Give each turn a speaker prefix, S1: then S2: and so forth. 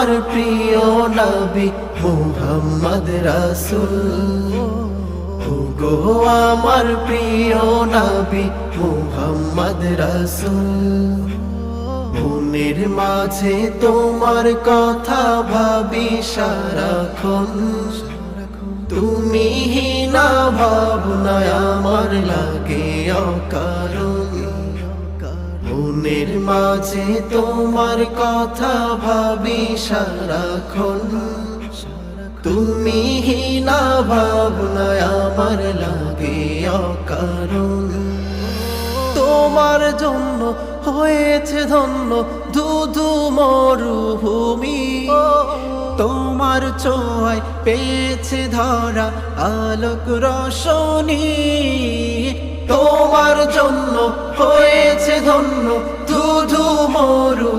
S1: আমার প্রিয় নবী মুহাম্মদ রাসূল, ওগো আমার প্রিয় নবী মুহাম্মদ রাসূল। মনের মাঝে তোমার কথা ভাবি সারাক্ষণ, তুমি না ভাবনায় আমার লাগে অকারণ। মনের মাঝে তোমার কথা ভাবি সারাক্ষণ, তুমি না ভাবনায় আমার লাগে অকারণ। তোমার জন্য হয়েছে ধন্য ধুধু মরুভূমি, তোমার ছোঁয়ায় পেয়েছে ধরা আলোক রোশনী। তোমার জন্য হয়েছে ধন্য ধুধু মরু